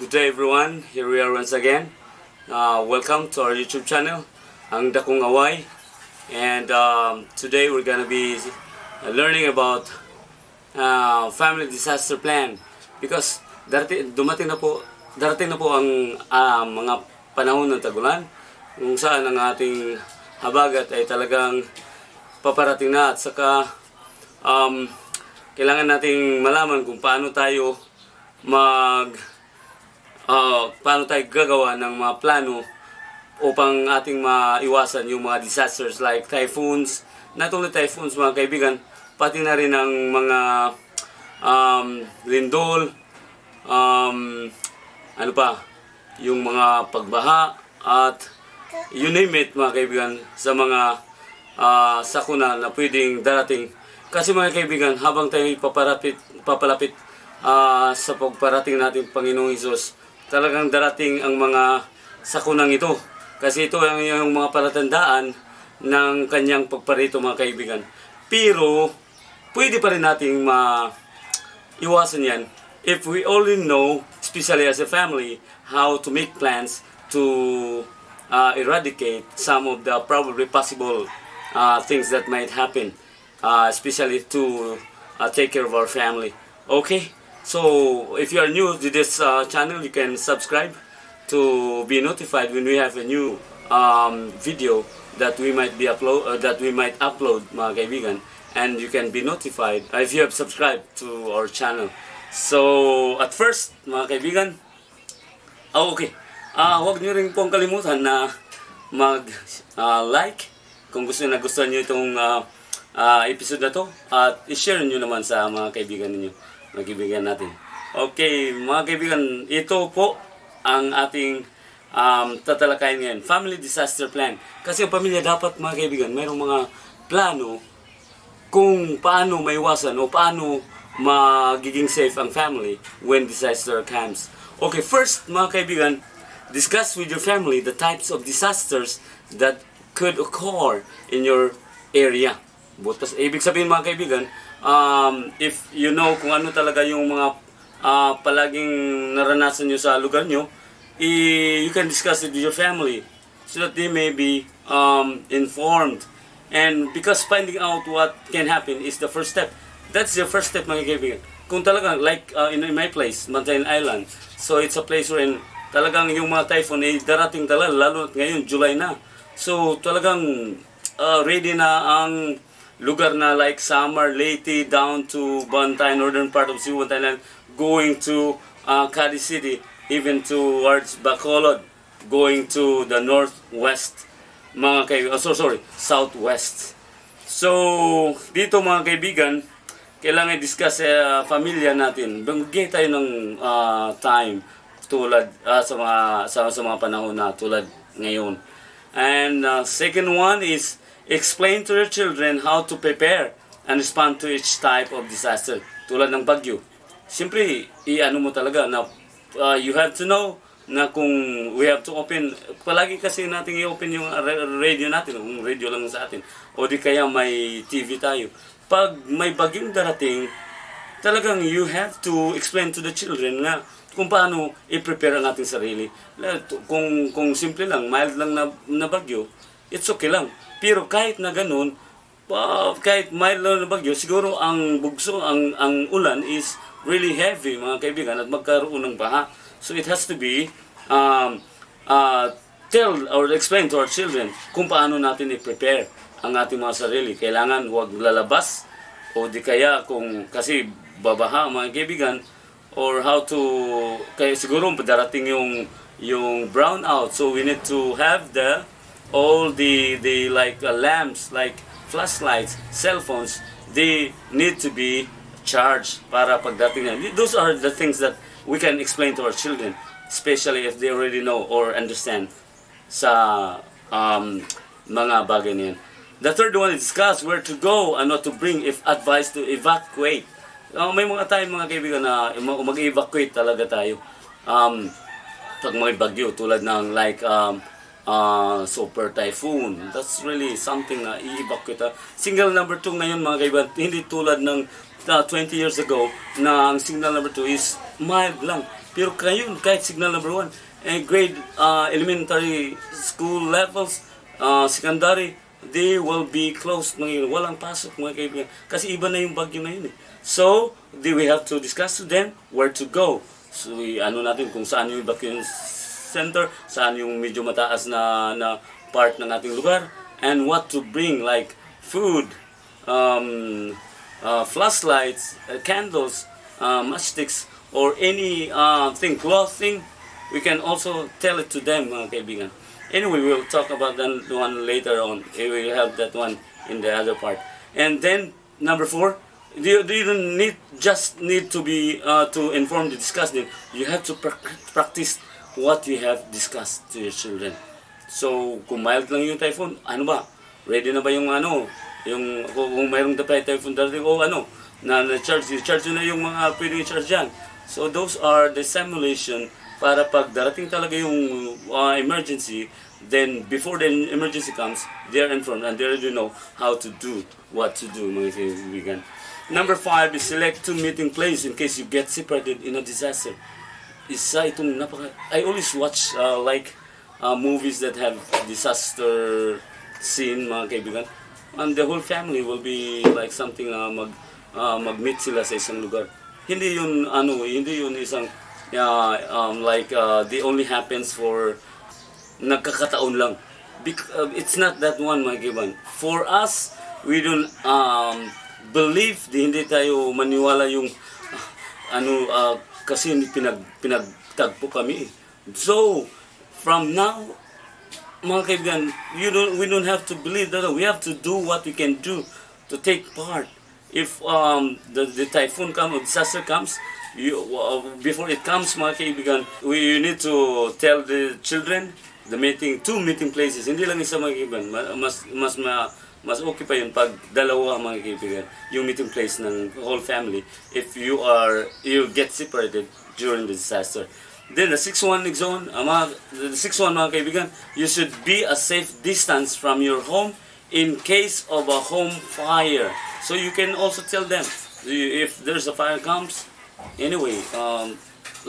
Good day everyone, here we are once again. Welcome to our YouTube channel, Ang Dakong Away. And today we're gonna be learning about family disaster plan. Because darating na po ang mga panahon ng tag-ulan, kung saan ang ating habagat ay talagang paparating na. At saka kailangan nating malaman kung paano tayo gagawa ng mga plano upang ating maiwasan yung mga disasters like typhoons, not only typhoons mga kaibigan, pati na rin ang mga lindol, yung mga pagbaha at you name it mga kaibigan sa mga sakuna na pwedeng darating. Kasi mga kaibigan, habang tayo papalapit sa pagparating natin Panginoong Hesus, talagang darating ang mga sakunang ito. Kasi ito yung mga palatandaan ng kanyang pagparito mga kaibigan. Pero pwede pa rin nating maiwasan yan if we only know, especially as a family, how to make plans to eradicate some of the probably possible things that might happen, especially to take care of our family. Okay? So, if you are new to this channel, you can subscribe to be notified when we have a new video that we might upload, mga kaibigan, and you can be notified if you have subscribed to our channel. So, at first, mga kaibigan, huwag niyo rin pong kalimutan na mag-like kung gusto niyo itong episode na to, at i-share niyo naman sa mga kaibigan niyo. Magkaibigan natin. Okay, mga kaibigan, ito po ang ating tatalakayin ngayon. Family disaster plan. Kasi ang pamilya dapat, mga kaibigan, mayroong mga plano kung paano maiwasan o paano magiging safe ang family when disaster comes. Okay, first, mga kaibigan, discuss with your family the types of disasters that could occur in your area. Ibig sabihin, mga kaibigan, if you know kung ano talaga yung mga palaging naranasan nyo sa lugar nyo, you can discuss it with your family so that they may be informed. And because finding out what can happen is the first step. That's your first step, mga kaibigan. Kung talagang, like in my place, Mantayan Island, so it's a place wherein talagang yung mga typhoon ay darating talaga, lalo ngayon, July na. So talagang ready na ang lugar na like Samar, Leyte, down to Bantay, northern part of Cebu, Thailand, going to Cadiz City, even towards Bacolod, going to the northwest, mga kaibigan, southwest. So, dito mga kaibigan, kailangan i-discuss sa pamilya natin. Bigyan tayo ng time tulad sa mga panahon na tulad ngayon. And second one is explain to your children how to prepare and respond to each type of disaster. Tulad ng bagyo. Siyempre, i-ano mo talaga na you have to know na kung we have to open, palagi kasi natin i-open yung radio natin, kung radio lang sa atin, o di kaya may TV tayo. Pag may bagyong darating, talagang you have to explain to the children na kung paano i-prepare ang ating sarili. Kung simple lang, mild lang na bagyo, it's okay lang. Pero kahit na ganun, kahit mild lang na bagyo, siguro ang bugso, ang ulan is really heavy, mga kaibigan, at magkaroon ng baha. So it has to be tell or explain to our children kung paano natin i-prepare ang ating mga sarili. Kailangan huwag lalabas o di kaya kung kasi babaha, mga kaibigan, or how to, kaya siguro darating yung brownout. So we need to have all the like lamps, like flashlights, cell phones, they need to be charged para pagdating na. Those are the things that we can explain to our children, especially if they already know or understand sa mga bagay niyan. The third one is discuss where to go and what to bring if advised to evacuate. May mga tayo mga kaibigan na mag-evacuate talaga tayo. Pag may bagyo tulad ng like super typhoon, that's really something na i-evacuate. Signal number 2 ngayon mga kaibigan, hindi tulad ng 20 years ago na ang signal number 2 is mild lang. Pero ngayon, kahit signal number 1, grade elementary school levels, secondary, they will be closed. Walang pasok mga kaibigan. Kasi iba na yung bagyo na yun eh. So, we have to discuss to them where to go. So, natin kung saan yung evacuation center, saan yung medyo mataas na part ng ating lugar, and what to bring like food, flashlights, candles, matchsticks, or any clothing. We can also tell it to them, mga kaibigan. Anyway, we'll talk about that one later on. We will have that one in the other part. And then, number 4, you don't just need to be to inform the discuss them. You have to practice what you have discussed to your children. So, kung mild lang yung typhoon, ano ba? Ready na ba yung yung kung mayroong typhoon darating o na-charge na yung mga pwedeng i-charge dyan. So, those are the simulation para pag darating talaga yung emergency, then before the emergency comes, they are informed and they already know how to do, what to do, mga kaibigan. Number 5 is select 2 meeting place in case you get separated in a disaster. Isa itong I always watch movies that have disaster scene, mga kaibigan. And the whole family will be like something mag-meet sila sa isang lugar. Hindi yun isang they only happens for nagkakataon lang. It's not that one, mga kaibigan. For us, we don't believe, hindi tayo maniwala yung kasi pinagtagpo kami. So, from now, mga kaibigan, we don't have to believe that. We have to do what we can do to take part. If the typhoon comes or disaster comes, before it comes, mga kaibigan, you need to tell the children the two meeting places. Hindi lang isa, mga kaibigan. Mas okay pa yun pag dalawa, mga kaibigan, yung meeting place ng whole family if you get separated during the disaster. Then the 6th one, mga kaibigan, you should be a safe distance from your home in case of a home fire. So you can also tell them if there's a fire comes. Anyway,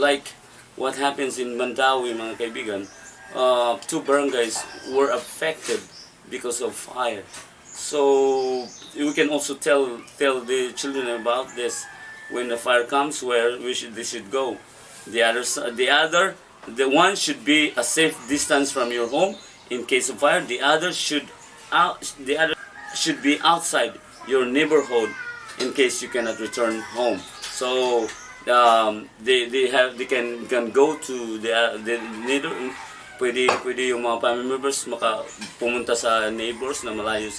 like what happens in Mandawi, mga kaibigan, 2 barangays were affected because of fire. So we can also tell the children about this. When the fire comes, where they should go. The one should be a safe distance from your home in case of fire. The other should be outside your neighborhood in case you cannot return home. So they can go to the neighbor. Pwede yung mga family members pumunta sa neighbors na malayo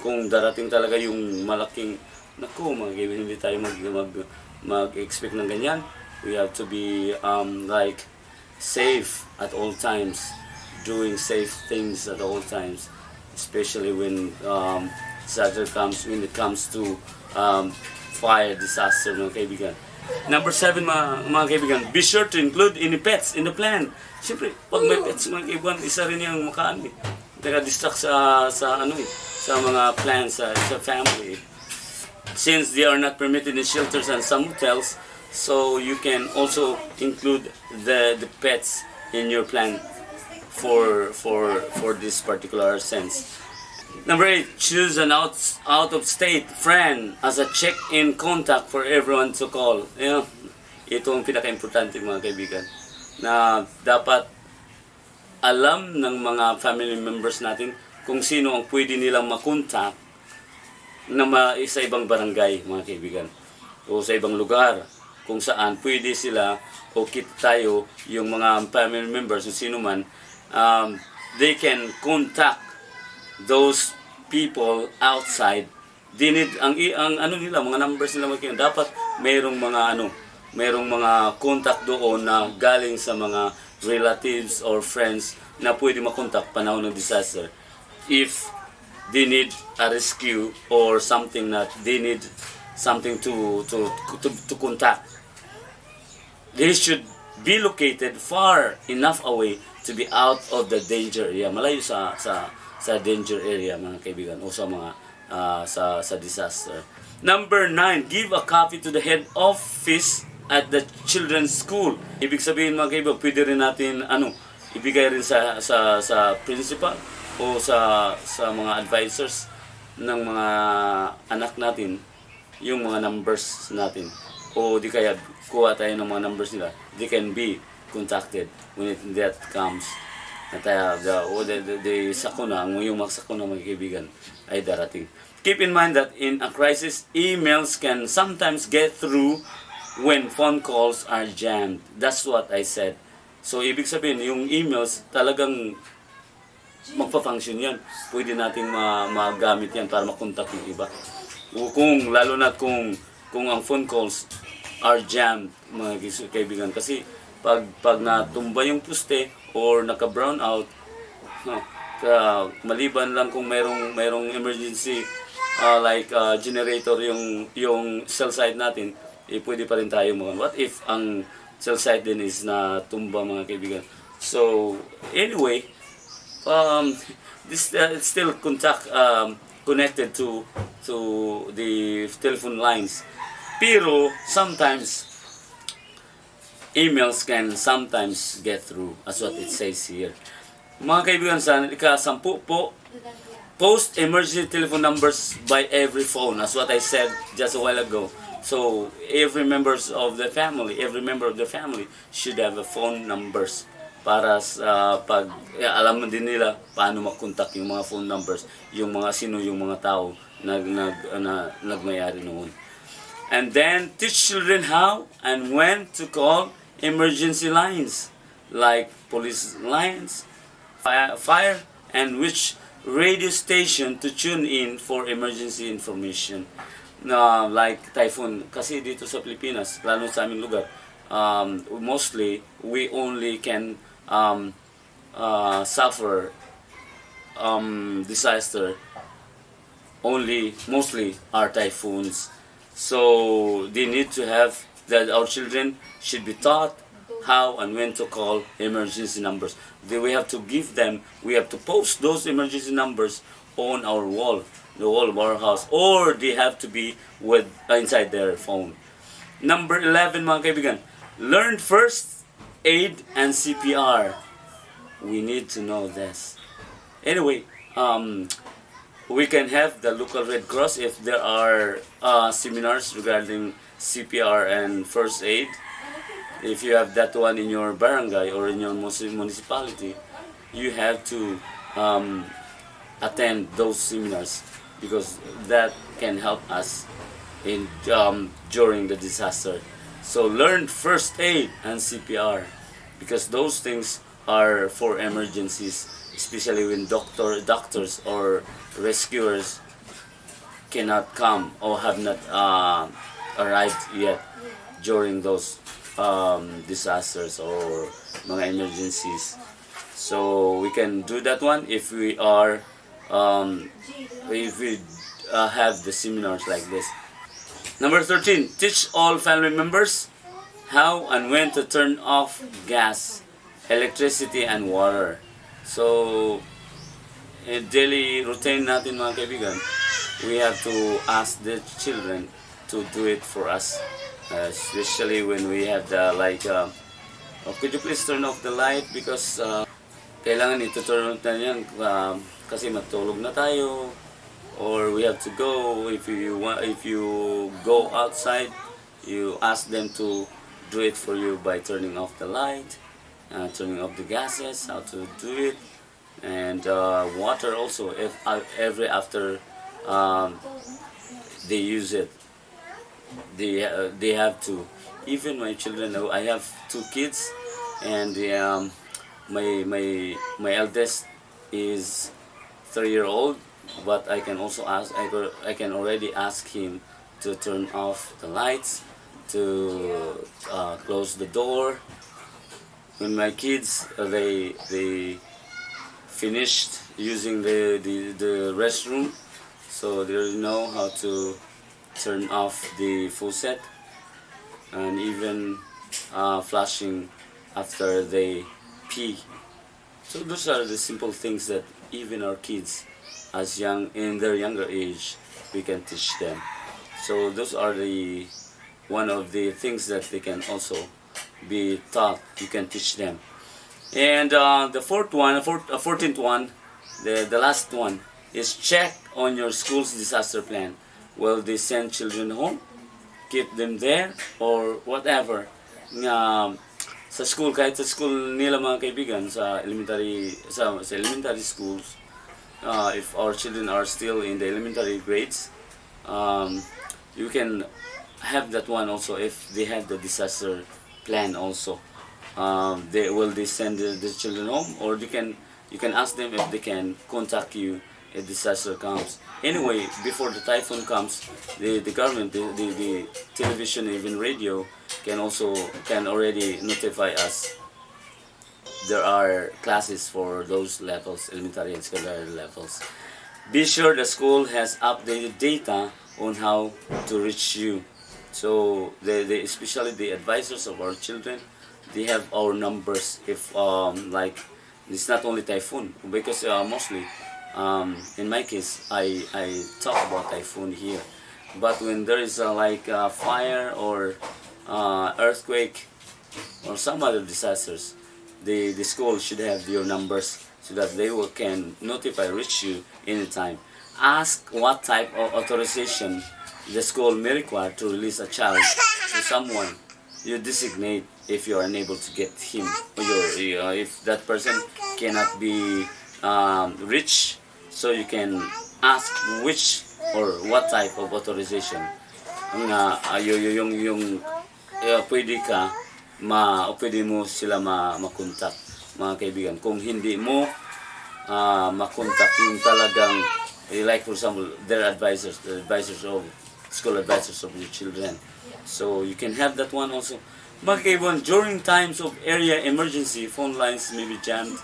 kung darating talaga yung malaking mga kaibigan, hindi tayo mag-expect ng ganyan. We have to be safe at all times, doing safe things at all times, especially when when it comes to fire disaster, mga kaibigan. Number 7, mga kaibigan, be sure to include any pets in the plan. Siyempre, pag may pets, mga kaibigan, isa rin yung distract sa mga plans sa family. Since they are not permitted in shelters and some hotels, so you can also include the pets in your plan for this particular sense. Number 8, choose an out-of-state friend as a check-in contact for everyone to call. Ito ang pinaka-importante, mga kaibigan, na dapat alam ng mga family members natin kung sino ang pwede nilang makontak na sa ibang barangay, mga kaibigan, o sa ibang lugar kung saan pwede sila o tayo, yung mga family members, o sino man, they can contact those people outside. They need ang nila, mga numbers nila, dapat mayroong mga contact doon na galing sa mga relatives or friends na pwede makontak panahon ng disaster. If they need a rescue or something that they need something to contact, they should be located far enough away to be out of the danger area, malayo sa danger area, mga kaibigan, o sa mga sa disaster. Number 9, give a copy to the head office at the children's school. Ibig sabihin mga kaibigan, pwede rin natin ibigay rin sa principal o sa mga advisors ng mga anak natin yung mga numbers natin. O di kaya kuha tayo ng mga numbers nila. They can be contacted when that comes. At the sakuna, yung mga sakuna mga kaibigan ay darating. Keep in mind that in a crisis, emails can sometimes get through when phone calls are jammed. That's what I said. So, ibig sabihin, yung emails talagang magpa-function yan. Pwede nating magamit yan para makontak yung iba. O lalo na kung ang phone calls are jammed, mga kaibigan. Kasi, pag natumba yung poste or naka-brown out, maliban lang kung mayroong emergency generator yung cell site natin, pwede pa rin tayo what if ang cell site din is na tumba mga kaibigan. So anyway, this still connected to the telephone lines, pero sometimes emails can sometimes get through, as what it says here. Mga kaibigan, sa ika-10 po, post emergency telephone numbers by every phone, as what I said just a while ago. So, every member of the family should have a phone numbers para sa alam din nila paano makontak yung mga phone numbers, yung mga tao nagmayari noon. And then, teach children how and when to call emergency lines, like police lines, fire, and which radio station to tune in for emergency information. Like typhoon, kasi dito sa Pilipinas, lalo sa aming lugar, mostly, we only can suffer disaster mostly are typhoons. So they need to have that our children should be taught how and when to call emergency numbers. We have to post those emergency numbers on our wall, the wall of our house, or they have to be inside their phone. Number 11, mga kaibigan, learn first aid and CPR. We need to know this. Anyway, we can have the local Red Cross if there are seminars regarding CPR and first aid. If you have that one in your barangay or in your municipality, you have to attend those seminars, because that can help us during the disaster. So learn first aid and CPR, because those things are for emergencies, especially when doctors or rescuers cannot come or have not arrived yet during those disasters or mga emergencies. So we can do that one if we have the seminars like this. Number 13, teach all family members how and when to turn off gas, electricity, and water. So, daily routine natin mga kaibigan, we have to ask the children to do it for us. Especially when we have the could you please turn off the light, because kailangan ito turn off na yan kasi matulog na tayo, or we have to go. If you go outside, you ask them to do it for you by turning off the light, turning off the gases, how to do it, and water also. If every after they use it, they have to. Even my children, I have 2 kids, and my eldest is 3-year-old, but I can also ask. I can already ask him to turn off the lights, to close the door. When my kids they finished using the restroom, so they know how to turn off the faucet, and even flushing after they pee. So those are the simple things that even our kids, in their younger age, we can teach them. So those are the one of the things that they can also be taught. You can teach them. And the 14th one, the last one, is check on your school's disaster plan. Will they send children home, keep them there, or whatever? Sa school, kahit sa school nila mga kaibigan, sa elementary schools, if our children are still in the elementary grades, you can have that one also if they have the disaster plan also. They send the children home, or you can ask them if they can contact you if disaster comes. Anyway, before the typhoon comes, the government, the television, even radio can already notify us there are classes for those levels, elementary and secondary levels. Be sure the school has updated data on how to reach you. So especially the advisors of our children, they have our numbers if like it's not only typhoon, because mostly in my case I talk about typhoon here, but when there is like fire or earthquake or some other disasters, the school should have your numbers so that they can reach you anytime. Ask what type of authorization the school may require to release a child to someone you designate if you are unable to get him, or if that person cannot be reached. So you can ask which or what type of authorization yung pwede mo sila makontak, mga kaibigan. Kung hindi mo makontak yung talagang like for example their advisors, the advisors of school advisors of your children, so you can have that one also. Mga kaibigan, during times of area emergency, phone lines may be jammed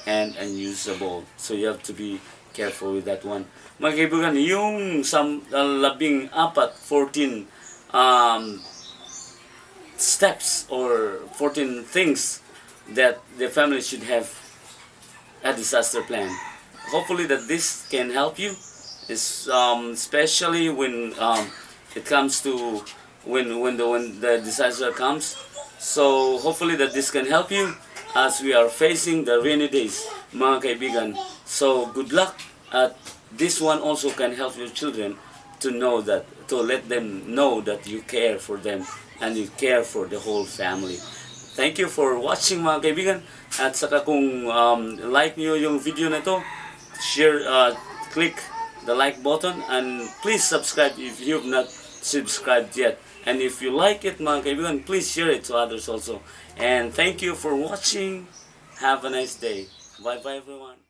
and unusable, so you have to be careful with that one. Mga kaibigan, yung 14 steps or 14 things that the family should have a disaster plan. Hopefully that this can help you, especially when it comes to when the disaster comes. So hopefully that this can help you as we are facing the rainy days, mga kaibigan. So good luck at this one. Also can help your children to know that, to let them know that you care for them and you care for the whole family. Thank you for watching, mga kaibigan. At saka kung like niyo yung video na to, share, click the like button, and please subscribe if you have not subscribed yet. And if you like it, mga kaibigan, please share it to others also. And thank you for watching. Have a nice day. Bye bye everyone.